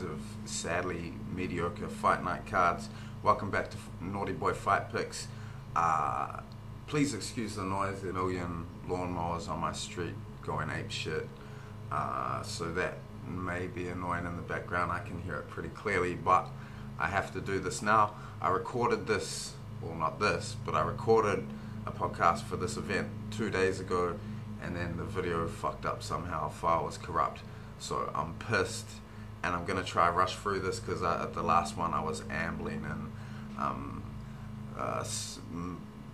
of sadly mediocre fight night cards. Welcome back to Naughty Boy Fight Picks. Please excuse the noise. There are a million lawnmowers on my street going ape shit. So that may be annoying in the background. I can hear it pretty clearly, but I have to do this now. I recorded this, well, not this, but I recorded a podcast for this event 2 days ago, and then the video fucked up somehow. File was corrupt, so I'm pissed, and I'm gonna try rush through this because at the last one I was ambling and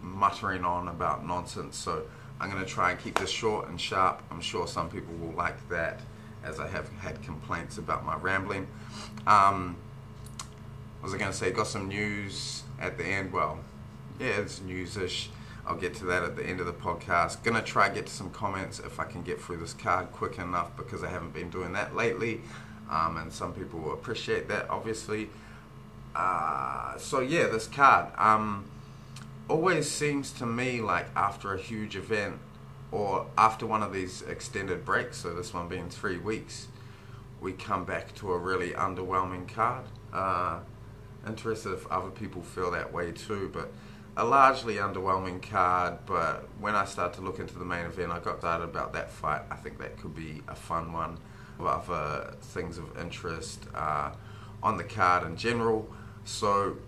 muttering on about nonsense. So I'm gonna try and keep this short and sharp. I'm sure some people will like that, as I have had complaints about my rambling. What was I gonna say? Got some news at the end. Well, yeah, it's news-ish. I'll get to that at the end of the podcast. Gonna try and get to some comments if I can get through this card quick enough, because I haven't been doing that lately, and some people will appreciate that, obviously. So yeah, this card always seems to me like after a huge event or after one of these extended breaks, so this one being 3 weeks, we come back to a really underwhelming card. Interested if other people feel that way too, but a largely underwhelming card. But when I start to look into the main event, I got excited about that fight. I think that could be a fun one. Other things of interest on the card in general. So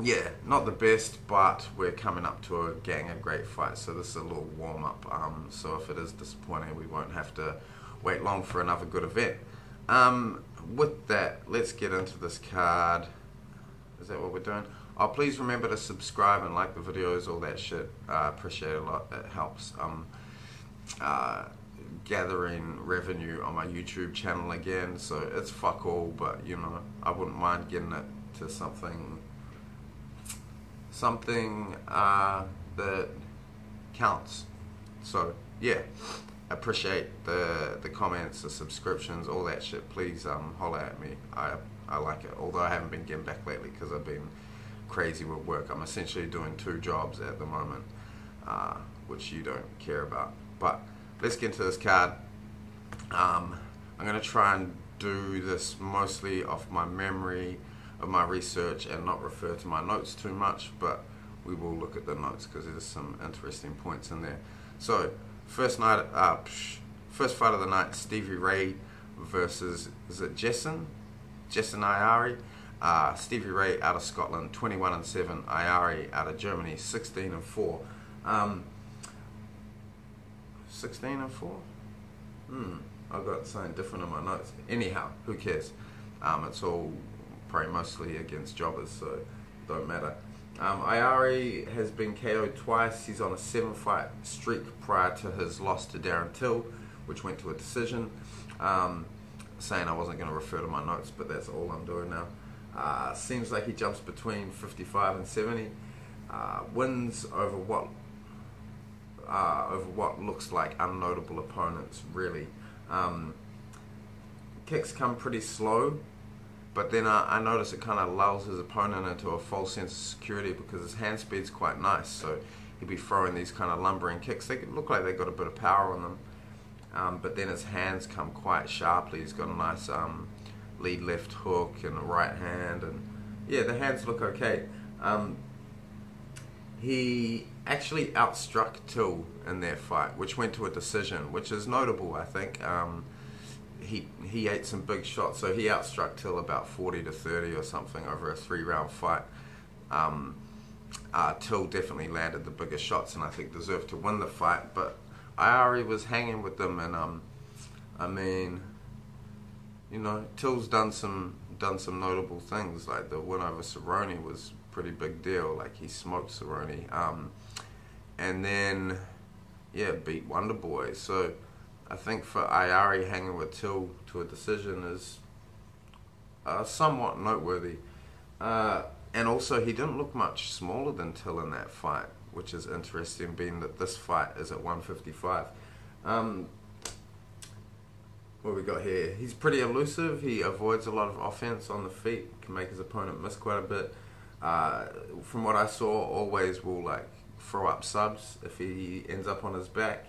yeah, not the best, but we're coming up to a gang of great fights, so this is a little warm up. So if it is disappointing, we won't have to wait long for another good event. With that, let's get into this card. Is that what we're doing? Oh, please remember to subscribe and like the videos, all that shit. I appreciate it a lot. It helps gathering revenue on my YouTube channel again. So it's fuck all, but you know, I wouldn't mind getting it to something that counts. So yeah, appreciate the comments, the subscriptions, all that shit. Please holler at me. I like it, although I haven't been getting back lately because I've been crazy with work. I'm essentially doing 2 jobs at the moment, which you don't care about. But let's get into this card. I'm gonna try and do this mostly off my memory of my research and not refer to my notes too much, but we will look at the notes because there's some interesting points in there. So first fight of the night, Stevie Ray versus, is it Jessen Ayari? Stevie Ray out of Scotland, 21-7. Ayari out of Germany, 16-4. 16-4? I've got something different in my notes. Anyhow, who cares? It's all probably mostly against jobbers, so it don't matter. Ayari has been KO'd twice. He's on a 7-fight streak prior to his loss to Darren Till, which went to a decision. Saying I wasn't going to refer to my notes, but that's all I'm doing now. Seems like he jumps between 55 and 70. Wins over what looks like unnotable opponents, really. Kicks come pretty slow, but then I notice it kind of lulls his opponent into a false sense of security because his hand speed's quite nice, so he'd be throwing these kind of lumbering kicks. They look like they've got a bit of power on them, but then his hands come quite sharply. He's got a nice lead left hook and a right hand, and yeah, the hands look okay. He actually outstruck Till in their fight, which went to a decision, which is notable, I think. He ate some big shots, so he outstruck Till about 40-30 or something over a 3-round fight. Till definitely landed the biggest shots and I think deserved to win the fight, but Ayari was hanging with them, and I mean, you know, Till's done some notable things, like the win over Cerrone was a pretty big deal. Like, he smoked Cerrone, and then yeah, beat Wonderboy. So I think for Ayari, hanging with Till to a decision is somewhat noteworthy. And also, he didn't look much smaller than Till in that fight, which is interesting, being that this fight is at 155. What we got here? He's pretty elusive. He avoids a lot of offense on the feet, can make his opponent miss quite a bit. From what I saw, always will like throw up subs if he ends up on his back.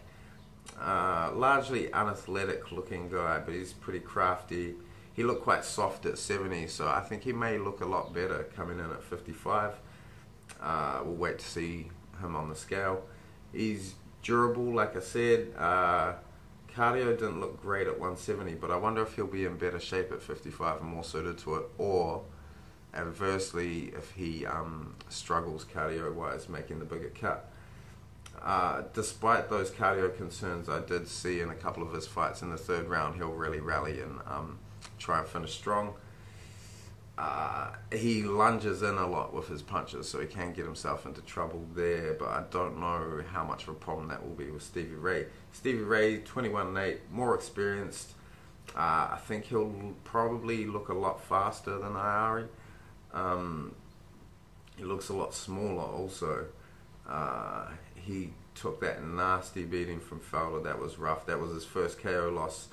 Largely unathletic looking guy, but he's pretty crafty. He he looked quite soft at 70, so I think he may look a lot better coming in at 55. We'll wait to see him on the scale. He's durable, like I said. Cardio didn't look great at 170, but I wonder if he'll be in better shape at 55 and more suited to it, or adversely if he struggles cardio-wise making the bigger cut. Despite those cardio concerns, I did see in a couple of his fights in the third round he'll really rally and try and finish strong. He lunges in a lot with his punches, so he can get himself into trouble there, but I don't know how much of a problem that will be with Stevie Ray. Stevie Ray, 21-8, more experienced. I think he'll probably look a lot faster than Iari. He looks a lot smaller also. He took that nasty beating from Fowler. That was rough. That was his first KO loss.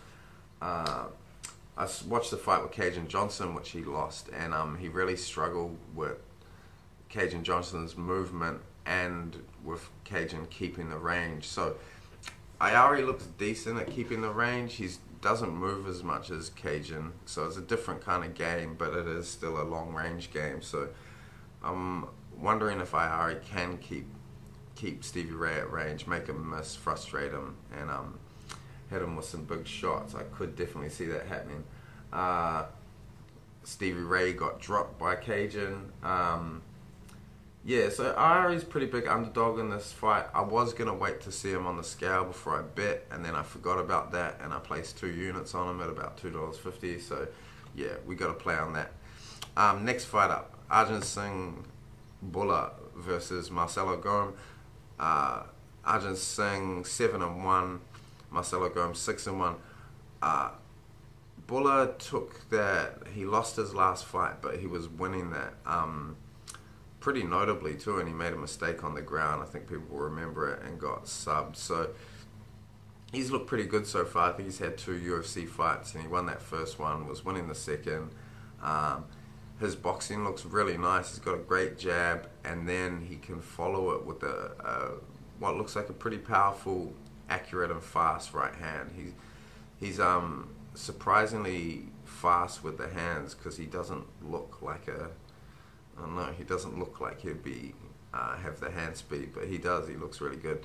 I watched the fight with Cajun Johnson, which he lost, and he really struggled with Cajun Johnson's movement and with Cajun keeping the range. So Iari looks decent at keeping the range. He doesn't move as much as Cajun, so it's a different kind of game, but it is still a long range game. So I'm wondering if Iari can keep Stevie Ray at range, make him miss, frustrate him, and hit him with some big shots. I could definitely see that happening. Stevie Ray got dropped by Cajun. Yeah, so Iari's pretty big underdog in this fight. I was going to wait to see him on the scale before I bet, and then I forgot about that, and I placed 2 units on him at about $2.50. So yeah, we got to play on that. Next fight up, Arjun Singh Bhullar versus Marcelo Gome. Arjun Singh 7-1, Marcelo Gome 6-1. Bhullar took that. He lost his last fight, but he was winning that pretty notably too, and he made a mistake on the ground. I think people will remember it, and got subbed. So he's looked pretty good so far. I think he's had 2 UFC fights, and he won that first one, was winning the second. His boxing looks really nice. He's got a great jab, and then he can follow it with what looks like a pretty powerful, accurate and fast right hand. He's surprisingly fast with the hands, because he doesn't look like I don't know, he doesn't look like he'd be have the hand speed, but he does. He looks really good.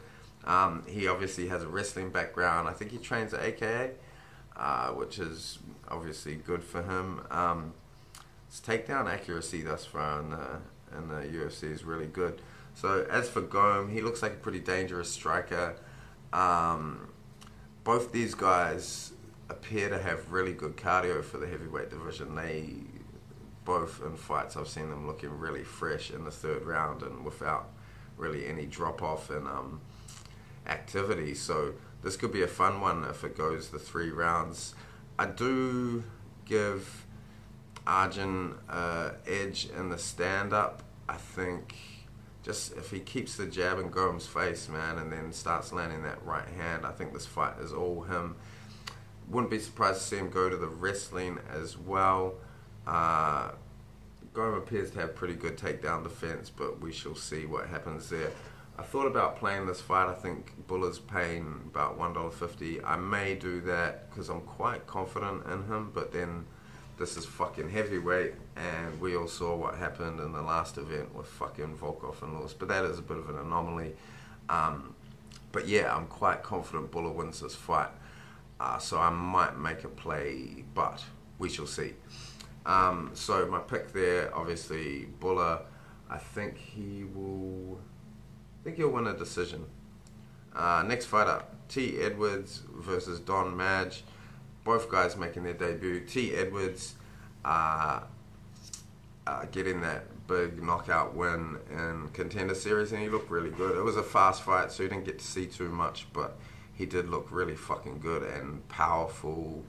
He obviously has a wrestling background. I think he trains at AKA, which is obviously good for him. His takedown accuracy thus far in the UFC is really good. So as for Gome, he looks like a pretty dangerous striker. Both these guys appear to have really good cardio for the heavyweight division. They both, in fights, I've seen them looking really fresh in the third round and without really any drop-off in activity. So this could be a fun one if it goes the 3 rounds. I do give Arjun edge in the stand-up. I think just if he keeps the jab in Gome's face, man, and then starts landing that right hand, I think this fight is all him. Wouldn't be surprised to see him go to the wrestling as well. Gome appears to have pretty good takedown defense, but we shall see what happens there. I thought about playing this fight. I think Bhullar's paying about $1.50. I may do that because I'm quite confident in him, but then this is fucking heavyweight, and we all saw what happened in the last event with fucking Volkov and Lewis, but that is a bit of an anomaly. But yeah, I'm quite confident Bhullar wins this fight. So I might make a play, but we shall see. So my pick there, obviously Bhullar. I think he'll win a decision. Next fight up, T. Edwards versus Don Maj. Both guys making their debut. T. Edwards getting that big knockout win in Contender Series, and he looked really good. It was a fast fight, so you didn't get to see too much, but he did look really fucking good and powerful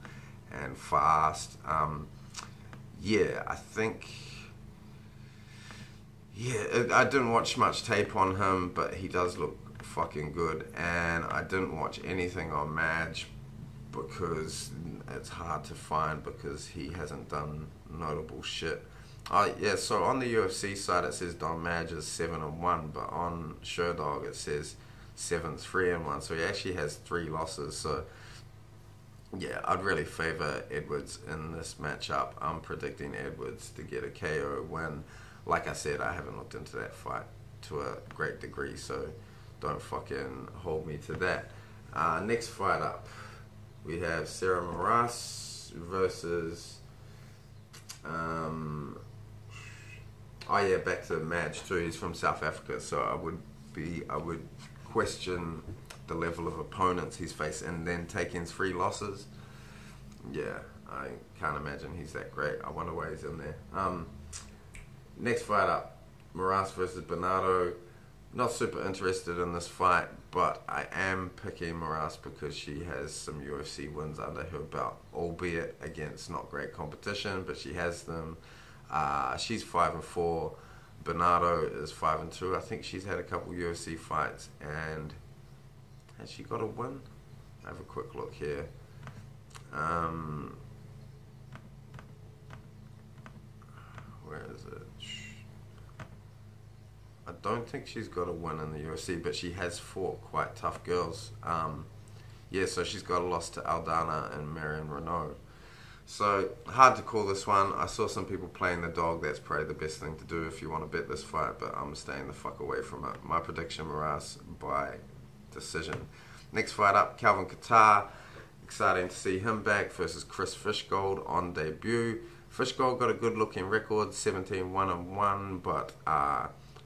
and fast. Yeah, I think... Yeah, I didn't watch much tape on him, but he does look fucking good. And I didn't watch anything on Maj because it's hard to find, because he hasn't done notable shit. Yeah, so on the UFC side it says Don Maj is 7-1, but on Sherdog it says 7-3-1. So he actually has 3 losses. So Yeah, I'd really favour Edwards in this matchup. I'm predicting Edwards to get a KO win. Like I said, I haven't looked into that fight to a great degree, so don't fucking hold me to that. Next fight up, we have Sarah Morass versus... back to Maj too. He's from South Africa, so I would question the level of opponents he's faced, and then taking 3 losses. Yeah, I can't imagine he's that great. I wonder why he's in there. Next fight up, Morass versus Bernardo. Not super interested in this fight, but I am picking Morass because she has some UFC wins under her belt, albeit against not great competition, but she has them. She's 5-4. Bernardo is 5-2. I think she's had a couple UFC fights, and has she got a win? I have a quick look here. Where is it? I don't think she's got a win in the UFC, but she has fought quite tough girls. So she's got a loss to Aldana and Marion Renault. So, hard to call this one. I saw some people playing the dog. That's probably the best thing to do if you want to bet this fight, but I'm staying the fuck away from it. My prediction, Morass by decision. Next fight up, Calvin Kattar. Exciting to see him back versus Chris Fishgold on debut. Fishgold got a good looking record, 17-1-1, but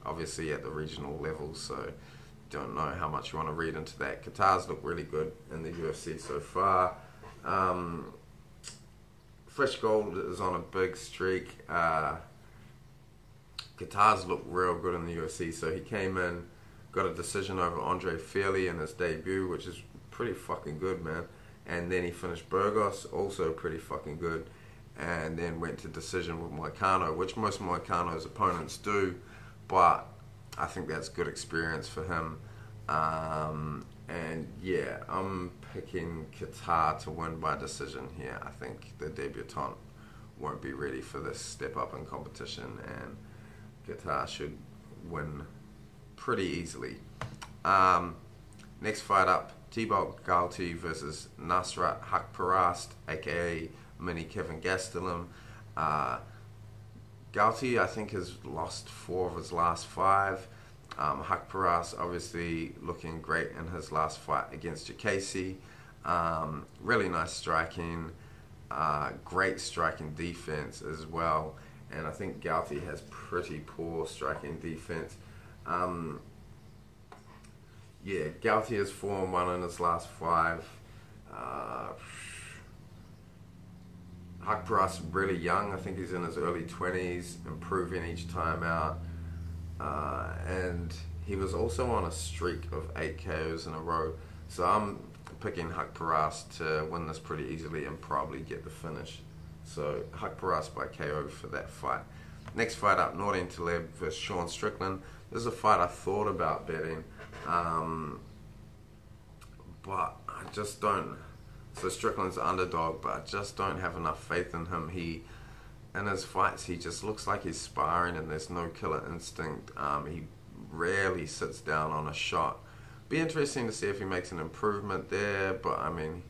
obviously at the regional level, so don't know how much you want to read into that. Kattar's looked really good in the UFC so far. Fishgold is on a big streak. Kattar's looked real good in the UFC, so he came in, got a decision over Andre Fairley in his debut, which is pretty fucking good, man. And then he finished Burgos, also pretty fucking good. And then went to decision with Moicano, which most Moicano's opponents do, but I think that's good experience for him. And yeah, I'm picking Kattar to win by decision here. I think the debutante won't be ready for this step up in competition, and Kattar should win pretty easily. Next fight up, Thibaut Galti versus Nusrat Perast, aka Mini Kevin Gastelum. Galti, I think, has lost 4 of his last 5. Perast obviously looking great in his last fight against Jacasey. Really nice striking, great striking defense as well. And I think Galti has pretty poor striking defense. Galti has 4-1 in his last 5. Perast really young. I think he's in his early 20s, improving each time out. And he was also on a streak of 8 KOs in a row. So I'm picking Perast to win this pretty easily and probably get the finish. So Perast by KO for that fight. Next fight up, Nordine Taleb versus Sean Strickland. This is a fight I thought about betting, but I just don't. So Strickland's the underdog, but I just don't have enough faith in him. In his fights, he just looks like he's sparring and there's no killer instinct. He rarely sits down on a shot. Be interesting to see if he makes an improvement there, but I mean,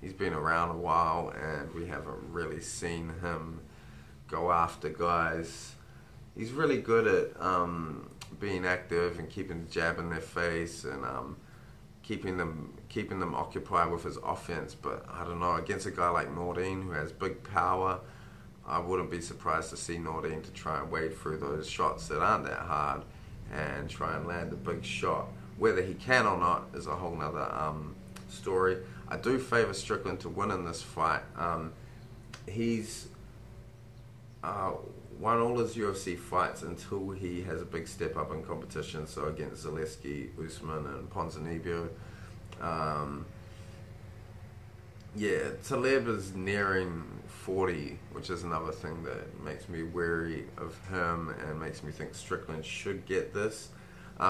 he's been around a while and we haven't really seen him go after guys. He's really good at being active and keeping the jab in their face and keeping them occupied with his offense. But I don't know, against a guy like Nordine who has big power, I wouldn't be surprised to see Nordine to try and wade through those shots that aren't that hard and try and land a big shot. Whether he can or not is a whole nother story. I do favour Strickland to win in this fight. He's won all his UFC fights until he has a big step up in competition, so against Zaleski, Usman and Ponzinibbio. Taleb is nearing 40, which is another thing that makes me wary of him and makes me think Strickland should get this.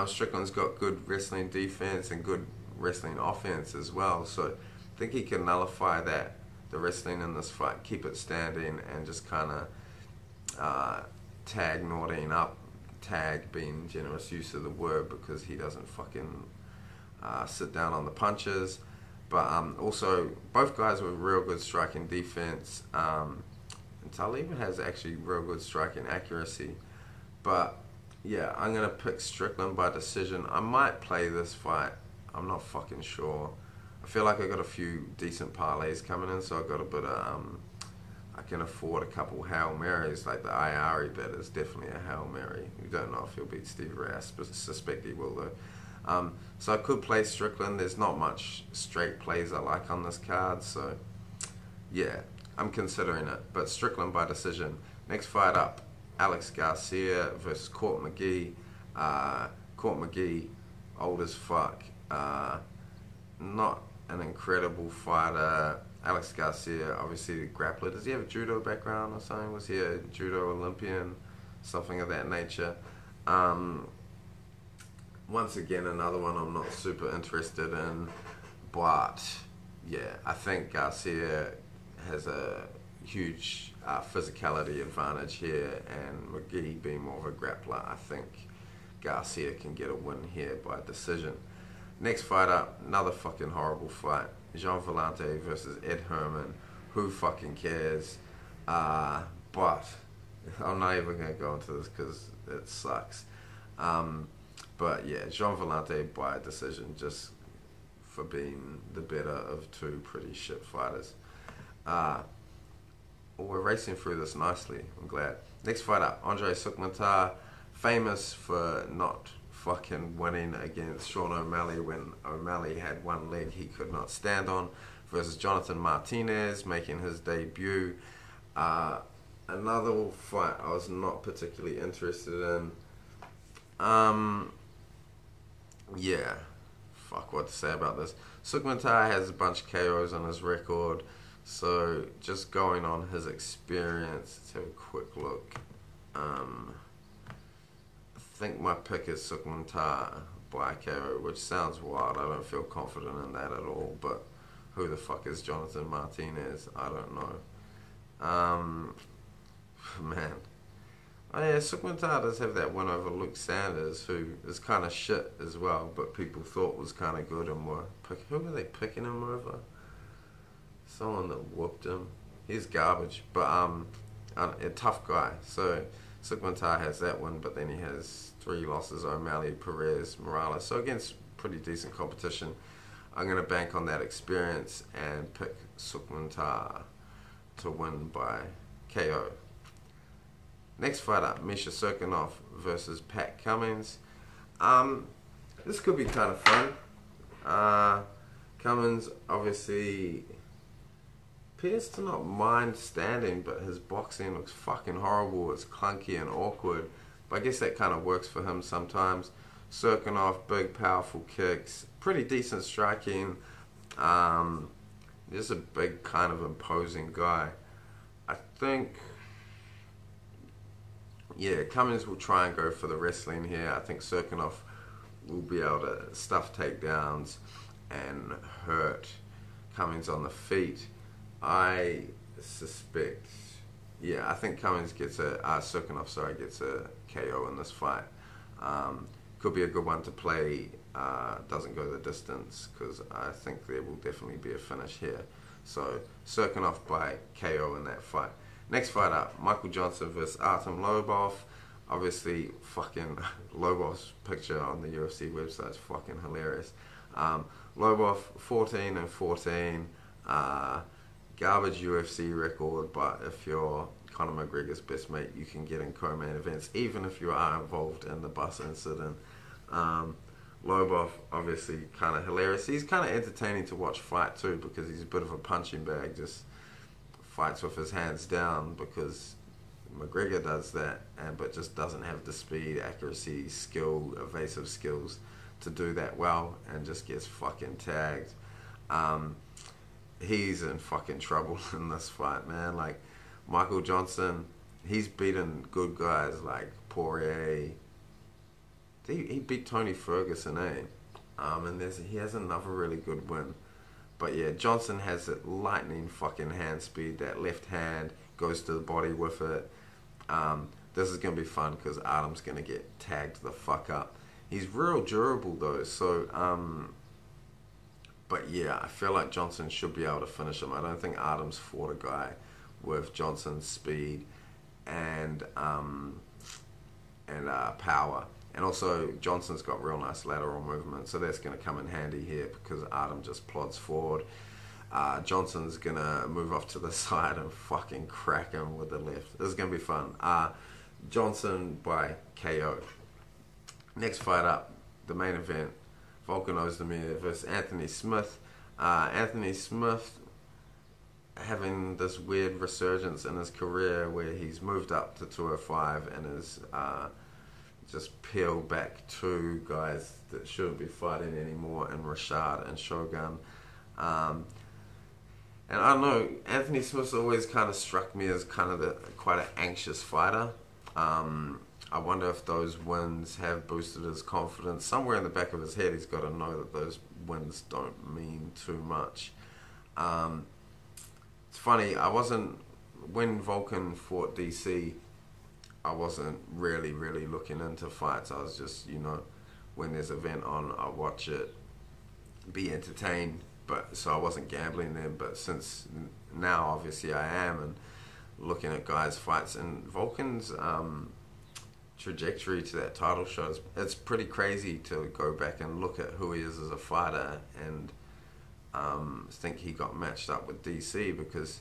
Strickland's got good wrestling defense and good wrestling offense as well, so I think he can nullify the wrestling in this fight, keep it standing, and just kind of tag Nordine up. Tag being generous use of the word because he doesn't fucking sit down on the punches. But also, both guys with real good striking defense. And Talib has actually real good striking accuracy. But yeah, I'm going to pick Strickland by decision. I might play this fight. I'm not fucking sure. I feel like I got a few decent parlays coming in, so I got a bit of I can afford a couple Hail Marys. Like the Iari bet is definitely a Hail Mary. You don't know if he'll beat Steve Rouse, but suspect he will though. So I could play Strickland. There's not much straight plays I like on this card, so yeah, I'm considering it. But Strickland by decision. Next fight up, Alex Garcia versus Kornegay. Kornegay, old as fuck. Not an incredible fighter. Alex Garcia, obviously the grappler. Does he have a judo background or something? Was he a judo Olympian? Something of that nature. Once again, another one I'm not super interested in. But, yeah, I think Garcia has a huge physicality advantage here. And McGee being more of a grappler, I think Garcia can get a win here by decision. Next fight up, another fucking horrible fight. Jean Vellante versus Ed Herman. Who fucking cares? But I'm not even going to go into this because it sucks. But yeah, Jean Vellante by decision, just for being the better of two pretty shit fighters. We're racing through this nicely. I'm glad. Next fight up, Andre Sukmatar, famous for not fucking winning against Sean O'Malley when O'Malley had one leg he could not stand on, versus Jonathan Martinez making his debut. Another fight I was not particularly interested in. Yeah, fuck what to say about this. Sukmatar has a bunch of KOs on his record, so just going on his experience, let's have a quick look. I think my pick is Sukmatar by KO, which sounds wild. I don't feel confident in that at all, but who the fuck is Jonathan Martinez? I don't know. Man. Oh yeah, Sukmatar does have that win over Luke Sanders, who is kind of shit as well, but people thought was kind of good and were who were they picking him over? Someone that whooped him. He's garbage, but a tough guy. So Sukmatar has that one, but then he has 3 losses: O'Malley, Perez, Morass. So against pretty decent competition, I'm going to bank on that experience and pick Sukmatar to win by KO. Next fight up, Misha Serkinov versus Pat Cummins. This could be kind of fun. Cummins obviously appears to not mind standing, but his boxing looks fucking horrible. It's clunky and awkward, but I guess that kind of works for him sometimes. Serkinov, big, powerful kicks, pretty decent striking. Just a big, kind of imposing guy. I think, yeah, Cummins will try and go for the wrestling here. I think Serkinov will be able to stuff takedowns and hurt Cummins on the feet. I suspect, yeah, I think Cummins gets Serkinov, gets a KO in this fight. Could be a good one to play. Doesn't go the distance, because I think there will definitely be a finish here. So Serkinov by KO in that fight. Next fight up, Michael Johnson versus Artem Lobov. Obviously, fucking Lobov's picture on the UFC website is fucking hilarious. Lobov 14-14. Garbage UFC record, but if you're Conor McGregor's best mate, you can get in co-main events, even if you are involved in the bus incident. Lobov, obviously, kind of hilarious. He's kind of entertaining to watch fight too, because he's a bit of a punching bag, just fights with his hands down, because McGregor does that, but just doesn't have the speed, accuracy, skill, evasive skills to do that well, and just gets fucking tagged. He's in fucking trouble in this fight, man. Like, Michael Johnson, he's beaten good guys like Poirier. He beat Tony Ferguson, and he has another really good win. But yeah, Johnson has that lightning fucking hand speed. That left hand goes to the body with it. This is going to be fun, because Artem's going to get tagged the fuck up. He's real durable though, so But yeah, I feel like Johnson should be able to finish him. I don't think Artem's fought a guy with Johnson's speed and power. And also, Johnson's got real nice lateral movement, so that's going to come in handy here because Artem just plods forward. Johnson's going to move off to the side and fucking crack him with the left. This is going to be fun. Johnson by KO. Next fight up, the main event, Volkan Oezdemir versus Anthony Smith. Anthony Smith having this weird resurgence in his career where he's moved up to 205 and is just peeled back two guys that shouldn't be fighting anymore in Rashad and Shogun. And I don't know, Anthony Smith's always kind of struck me as kind of quite an anxious fighter. I wonder if those wins have boosted his confidence. Somewhere in the back of his head, he's got to know that those wins don't mean too much. It's funny, when Volkan fought DC, I wasn't really looking into fights. I was just, when there's an event on, I watch it, be entertained. But so I wasn't gambling then, but since now obviously I am, and looking at guys' fights, and Volkan's trajectory to that title shot, it's pretty crazy to go back and look at who he is as a fighter and think he got matched up with DC, because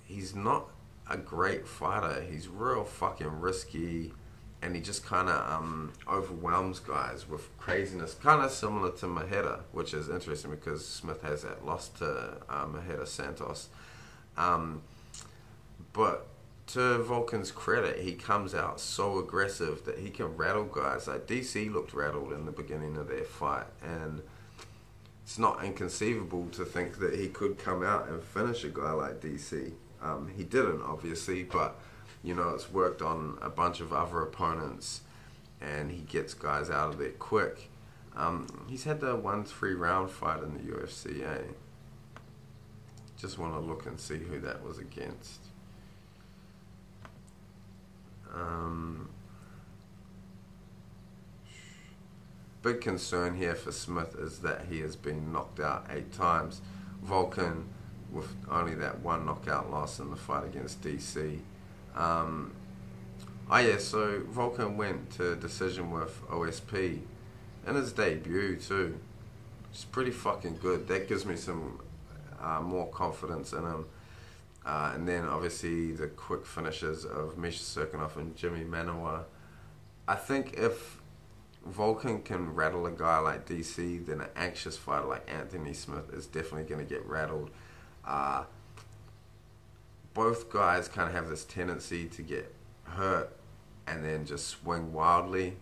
he's not a great fighter. He's real fucking risky, and he just kind of overwhelms guys with craziness, kind of similar to Maheda, which is interesting because Smith has that loss to Maheda Santos. But to Volkan's credit, he comes out so aggressive that he can rattle guys. Like DC looked rattled in the beginning of their fight, and it's not inconceivable to think that he could come out and finish a guy like DC. He didn't, obviously, but it's worked on a bunch of other opponents, and he gets guys out of there quick. He's had the 1-3 round fight in the UFC, eh? Just want to look and see who that was against. Big concern here for Smith is that he has been knocked out 8 times. Volkan, with only that one knockout loss in the fight against DC. So Volkan went to decision with OSP in his debut too. It's pretty fucking good. That gives me some more confidence in him. And then obviously the quick finishes of Misha Serkinov and Jimmy Manoa. I think if Volkan can rattle a guy like DC, then an anxious fighter like Anthony Smith is definitely going to get rattled. Both guys kind of have this tendency to get hurt and then just swing wildly,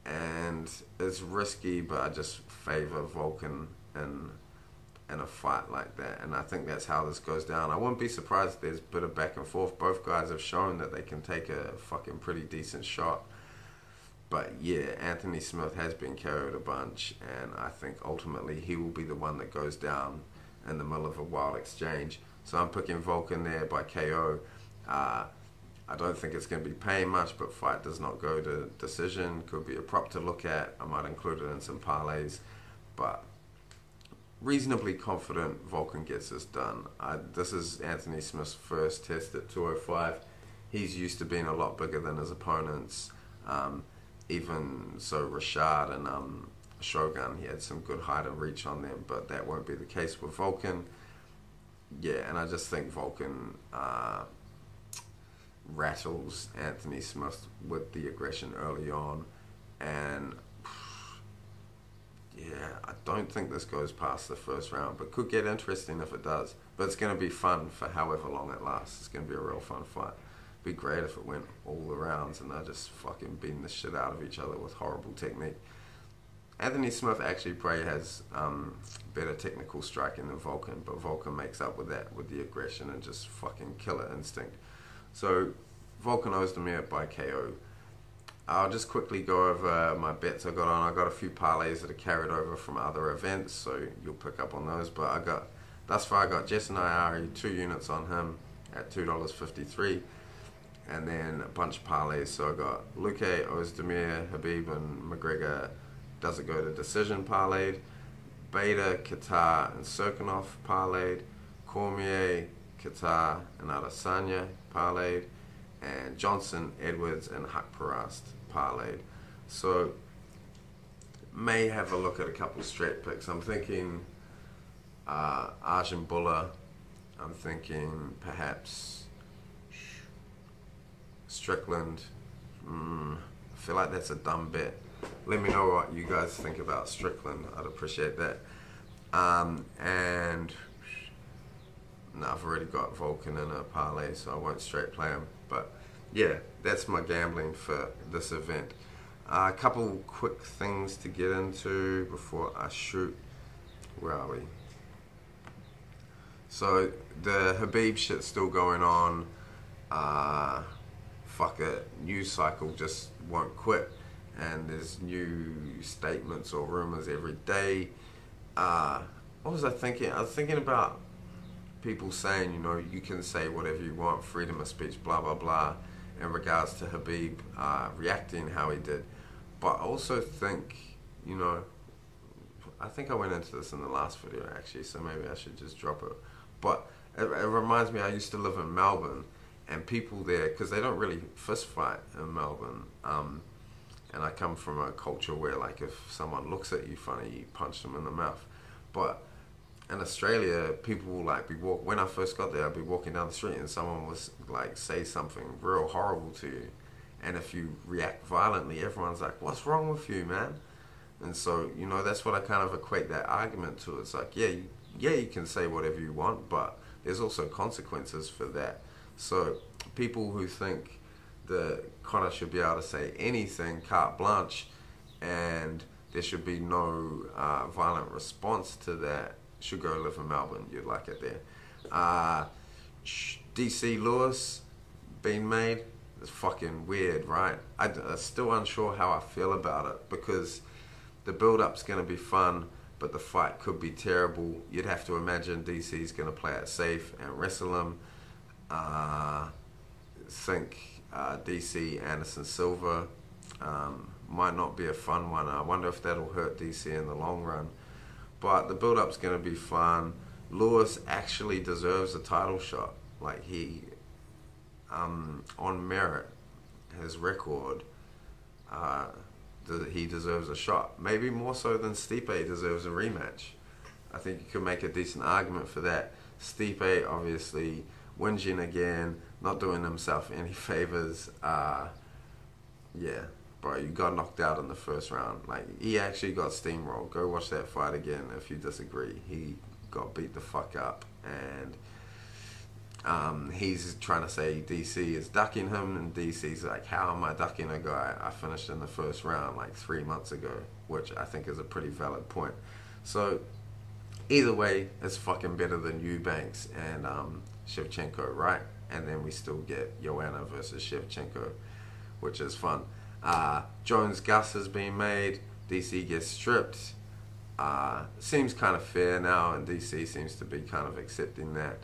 and it's risky, but I just favor Volkan in a fight like that, and I think that's how this goes down. I wouldn't be surprised if there's a bit of back and forth. Both guys have shown that they can take a fucking pretty decent shot. But yeah, Anthony Smith has been carried a bunch, and I think ultimately he will be the one that goes down in the middle of a wild exchange. So I'm picking Volkan there by KO. I don't think it's going to be paying much, but fight does not go to decision. Could be a prop to look at. I might include it in some parlays, but reasonably confident Volkan gets this done. This is Anthony Smith's first test at 205. He's used to being a lot bigger than his opponents. Even so, Rashad and Shogun, he had some good height and reach on them, but that won't be the case with Volkan. Yeah, and I just think Volkan rattles Anthony Smith with the aggression early on, and yeah, I don't think this goes past the first round, but could get interesting if it does. But it's going to be fun for however long it lasts. It's going to be a real fun fight. Be great if it went all the rounds and they're just fucking beating the shit out of each other with horrible technique. Anthony Smith actually probably has better technical striking than Volkan, but Volkan makes up with that with the aggression and just fucking killer instinct. So Volkan Oezdemir by KO. I'll just quickly go over my bets I got on. I got a few parlays that are carried over from other events, so you'll pick up on those. But thus far I got Jason Iari, 2 units on him at $2.53. And then a bunch of parlays. So I got Luque, Oezdemir, Habib, and McGregor. Does it go to decision parlayed? Bader, Qatar, and Serkinov parlayed. Cormier, Qatar, and Adesanya parlayed. And Johnson, Edwards, and Perast parlayed. So, may have a look at a couple straight picks. I'm thinking Arjun Bhullar. I'm thinking perhaps Strickland. I feel like that's a dumb bet. Let me know what you guys think about Strickland. I'd appreciate that. And no, I've already got Vulcan in a parlay, so I won't straight play him. But yeah, that's my gambling for this event. A couple quick things to get into before I shoot. Where are we? So the Khabib shit's still going on. Fuck it, news cycle just won't quit, and there's new statements or rumors every day. What was I thinking? I was thinking about people saying, you know, you can say whatever you want, freedom of speech, blah blah blah, in regards to Khabib reacting how he did. But I also think, you know, I think I went into this in the last video actually, so maybe I should just drop it. But it reminds me, I used to live in Melbourne, and people there, because they don't really fist fight in Melbourne, and I come from a culture where, like, if someone looks at you funny, you punch them in the mouth. But in Australia, people will, like, when I first got there, I'd be walking down the street and someone was, like, say something real horrible to you, and if you react violently, everyone's like, what's wrong with you, man? And so, you know, that's what I kind of equate that argument to. It's like, yeah, you can say whatever you want, but there's also consequences for that. So people who think that Conor should be able to say anything carte blanche and there should be no violent response to that should go live in Melbourne. You'd like it there. DC Lewis being made is fucking weird, right? I'm still unsure how I feel about it, because the build-up's going to be fun, but the fight could be terrible. You'd have to imagine DC's going to play it safe and wrestle him. Think DC Anderson Silva might not be a fun one. I wonder if that'll hurt DC in the long run. But the build-up's going to be fun. Lewis actually deserves a title shot. Like, he, on merit, his record, he deserves a shot. Maybe more so than Stipe deserves a rematch. I think you could make a decent argument for that. Stipe, obviously, whinging again, not doing himself any favors. Yeah, bro, you got knocked out in the first round. Like, he actually got steamrolled. Go watch that fight again if you disagree. He got beat the fuck up, and he's trying to say DC is ducking him, and DC's like, how am I ducking a guy I finished in the first round like 3 months ago? Which I think is a pretty valid point. So either way, it's fucking better than Eubanks and Shevchenko, right? And then we still get Yoanna versus Shevchenko, which is fun. Jones Gus has been made. DC gets stripped. Seems kind of fair now, and DC seems to be kind of accepting that.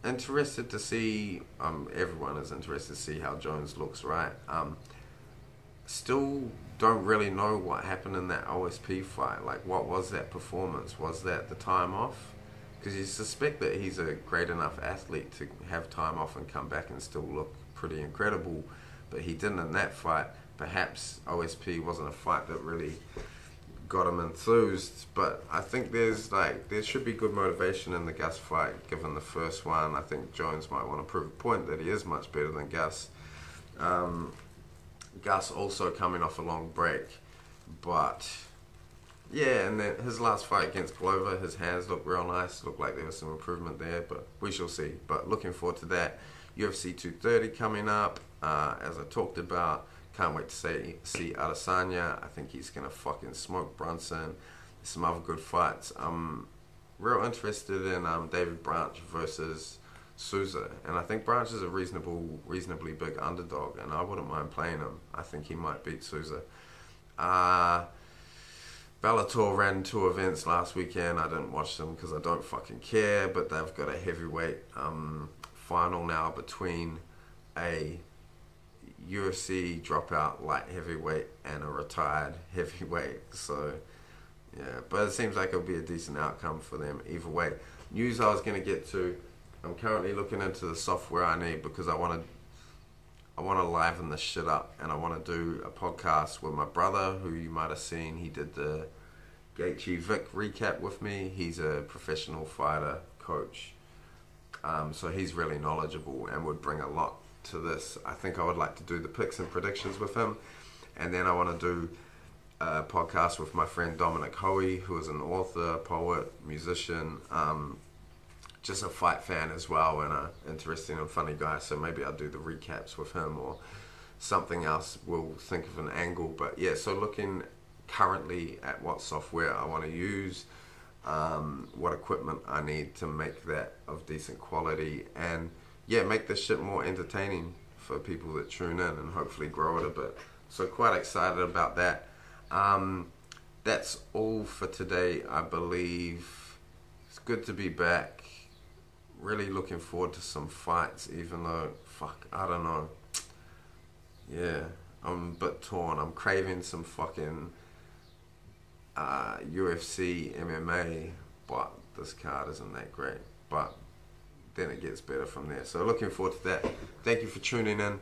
Interested to see, everyone is interested to see how Jones looks, right? Still don't really know what happened in that OSP fight. Like, what was that performance? Was that the time off? Because you suspect that he's a great enough athlete to have time off and come back and still look pretty incredible, but he didn't in that fight. Perhaps OSP wasn't a fight that really got him enthused, but I think there should be good motivation in the Gus fight, given the first one. I think Jones might want to prove a point that he is much better than Gus. Gus also coming off a long break, but yeah, and then his last fight against Glover, his hands looked real nice, looked like there was some improvement there, but we shall see. But looking forward to that. UFC 230 coming up, as I talked about. Can't wait to see Adesanya. I think he's going to fucking smoke Brunson. Some other good fights. I'm real interested in David Branch versus Souza. And I think Branch is a reasonably big underdog, and I wouldn't mind playing him. I think he might beat Souza. Bellator ran 2 events last weekend. I didn't watch them because I don't fucking care, but they've got a heavyweight final now between a UFC dropout light heavyweight and a retired heavyweight. So Yeah, but it seems like it'll be a decent outcome for them either way. News I was going to get to, I'm currently looking into the software I need because I want to liven this shit up, and I want to do a podcast with my brother, who you might have seen. He did the Gaethje Vic recap with me. He's a professional fighter coach, so he's really knowledgeable and would bring a lot to this. I think I would like to do the picks and predictions with him, and then I want to do a podcast with my friend Dominic Hoey, who is an author, poet, musician, just a fight fan as well, and a interesting and funny guy. So maybe I'll do the recaps with him or something else. We'll think of an angle. But yeah, so looking currently at what software I want to use, what equipment I need to make that of decent quality, and yeah, make this shit more entertaining for people that tune in and hopefully grow it a bit. So quite excited about that. That's all for today, I believe. It's good to be back. Really looking forward to some fights, even though, fuck, I don't know. Yeah, I'm a bit torn. I'm craving some fucking UFC, MMA, but this card isn't that great. But then it gets better from there. So looking forward to that. Thank you for tuning in.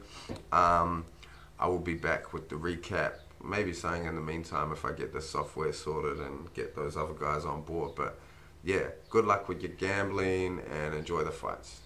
I will be back with the recap. Maybe saying in the meantime if I get this software sorted and get those other guys on board. But yeah, good luck with your gambling and enjoy the fights.